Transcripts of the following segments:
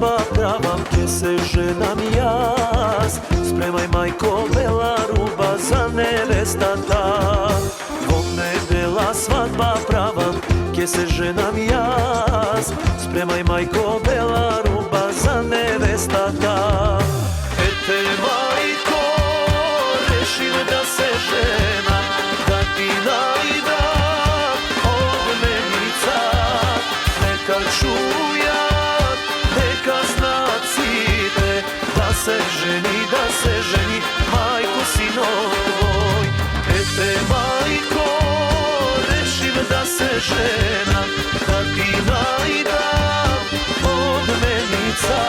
svadba prava, gdje se ženam jaz. Spremaj majko bela ruba za nevestata. Vome bela svadba prava, gdje se ženam jaz. Spremaj majko bela ruba za nevestata. Ete majko, rešim da se ženam, da ti najdam odmenica. Neka čujat, neka zna cide, da se ženi, majko sinov tvoj. Ete majko, rešim da se ženam, da ti najdam odmenica.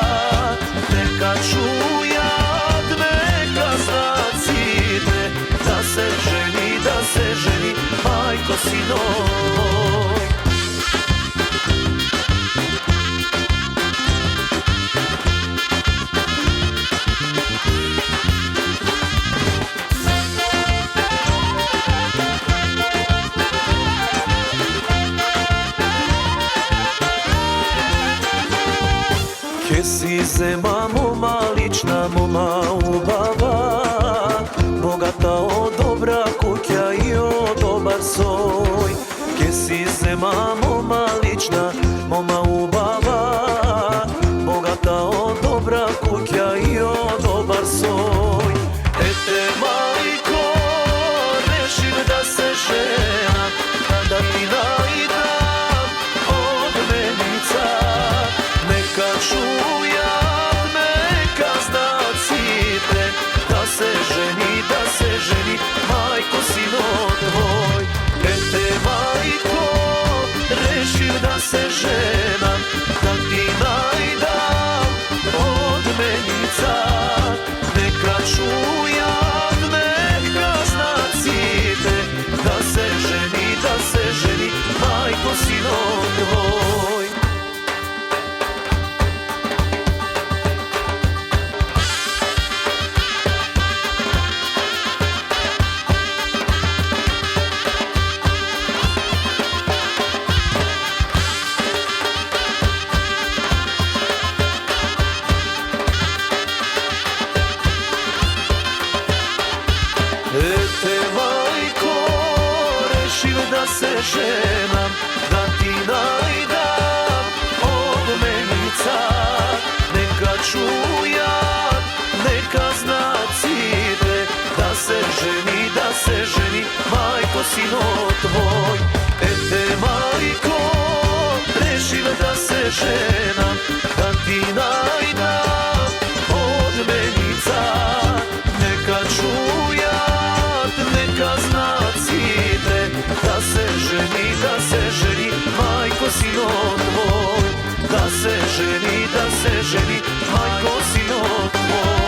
Neka čujat, neka zna cide, da se ženi, majko sinov. Gdje si zema moma lična, moma ubava, bogata od dobra kutja i od dobar soj. Gdje si zema moma lična, moma ubava, bogata od dobra kutja i od dobar soj. Ete majko, rešim da se ženam, da ti najdam odmenica. Neka čujat, neka zna cide, da se ženi, majko sinov tvoj. Ete majko, rešim da se ženam, da ti najdam odmenica. Neka čujat, neka zna cide, da se ženi, majko sinov tvoj. Ete majko, rešim da se ženam, da ti najdam odmenica. Neka čujat, neka zna cide, da se ženi, majko sinov tvoj. Ete majko, rešim da se ženam, da ti najdam odmenica. Neka čujat, neka zna cide, da se ženi, majko sinov tvoj. Da se ženi, majko sinov tvoj.